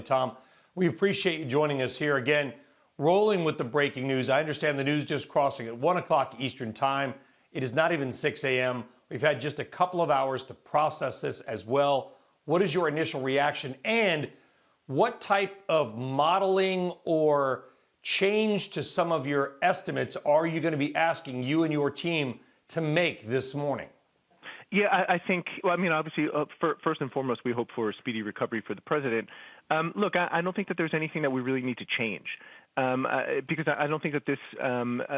Tom, we appreciate you joining us here again, rolling with the breaking news. I understand the news just crossing at 1 o'clock Eastern time. It is not even 6 a.m. We've had just a couple of hours to process this as well. What is your initial reaction, and what type of modeling or change to some of your estimates are you going to be asking you and your team to make this morning? Yeah, I think, well, I mean, obviously, first and foremost, we hope for a speedy recovery for the president. Look, I don't think that there's anything that we really need to change. Because I don't think that this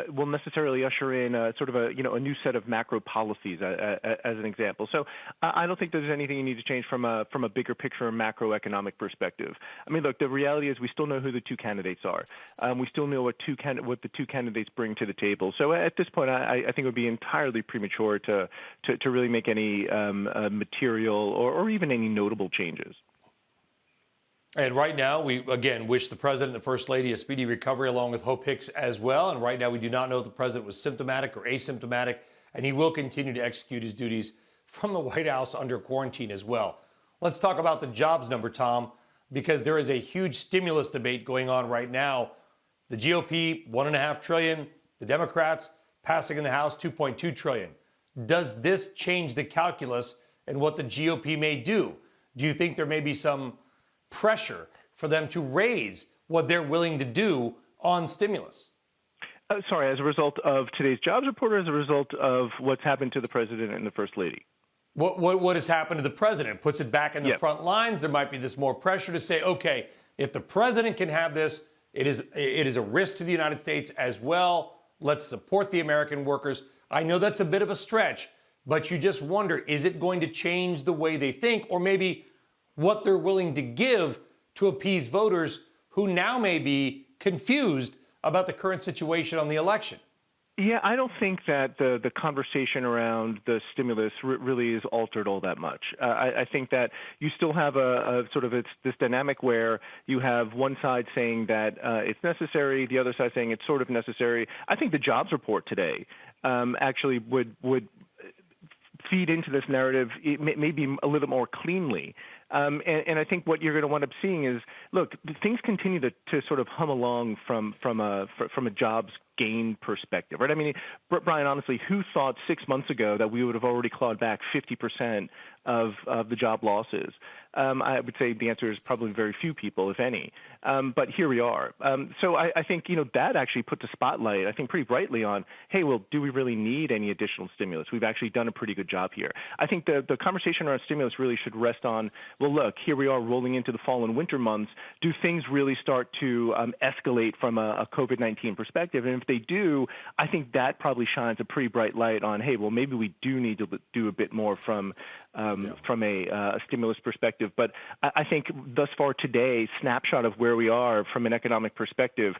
will necessarily usher in sort of a new set of macro policies as an example. So I don't think there's anything you need to change from a bigger picture macroeconomic perspective. I mean, look, the reality is we still know who the two candidates are. We still know what the two candidates bring to the table. So at this point, I think it would be entirely premature to really make any material or even any notable changes. And right now, we, again, wish the president and the first lady a speedy recovery, along with Hope Hicks as well. And right now, we do not know if the president was symptomatic or asymptomatic, and he will continue to execute his duties from the White House under quarantine as well. Let's talk about the jobs number, Tom, because there is a huge stimulus debate going on right now. The GOP, $1.5 trillion. The Democrats passing in the House, $2.2 trillion. Does this change the calculus and what the GOP may do? Do you think there may be some pressure for them to raise what they're willing to do on stimulus? Sorry, as a result of today's jobs report, or as a result of what's happened to the president and the first lady? What has happened to the president puts it back in the front lines. There might be this more pressure to say, okay, if the president can have this, it is a risk to the United States as well. Let's support the American workers. I know that's a bit of a stretch, but you just wonder, is it going to change the way they think, or maybe what they're willing to give to appease voters who now may be confused about the current situation on the election? Yeah, I don't think that the conversation around the stimulus really is altered all that much. I think that you still have a sort of this dynamic where you have one side saying that it's necessary, the other side saying it's sort of necessary. I think the jobs report today actually would feed into this narrative maybe a little more cleanly. And I think what you're going to wind up seeing is, look, things continue to sort of hum along from a jobs gain perspective, right? I mean, Brian, honestly, who thought 6 months ago that we would have already clawed back 50% of the job losses? I would say the answer is probably very few people, if any. But here we are. So I think, that actually puts a spotlight, I think, pretty brightly on, hey, well, do we really need any additional stimulus? We've actually done a pretty good job here. I think the conversation around stimulus really should rest on, well, look, here we are rolling into the fall and winter months. Do things really start to escalate from a COVID-19 perspective? And if they do, I think that probably shines a pretty bright light on, hey, well, maybe we do need to do a bit more from a stimulus perspective. But I think thus far today, snapshot of where we are from an economic perspective,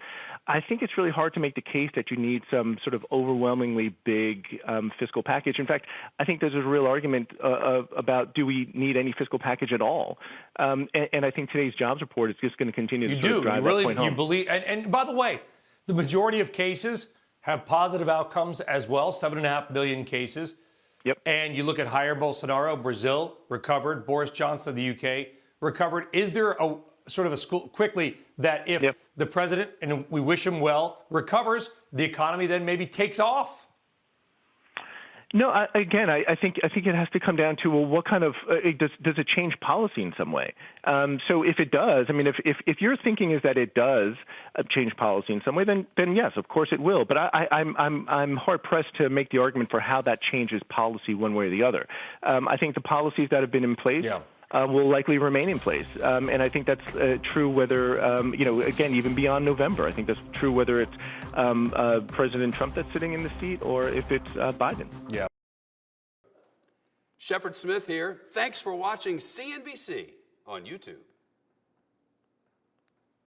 I think it's really hard to make the case that you need some sort of overwhelmingly big fiscal package. In fact, I think there's a real argument about, do we need any fiscal package at all? And I think today's jobs report is just going to continue to sort of drive that point home. You believe, and by the way, the majority of cases have positive outcomes as well, 7.5 million cases. Yep. And you look at Jair Bolsonaro, Brazil, recovered. Boris Johnson of the UK, recovered. Is there a sort of a school quickly that if the president, and we wish him well, recovers, the economy then maybe takes off? No, I think it has to come down to, well, what kind of does it change policy in some way? So if it does, I mean, if your thinking is that it does change policy in some way, then yes, of course it will. But I'm hard pressed to make the argument for how that changes policy one way or the other. I think the policies that have been in place will likely remain in place. And I think that's true whether, again, even beyond November. I think that's true whether it's President Trump that's sitting in the seat or if it's Biden. Yeah. Shepard Smith here. Thanks for watching CNBC on YouTube.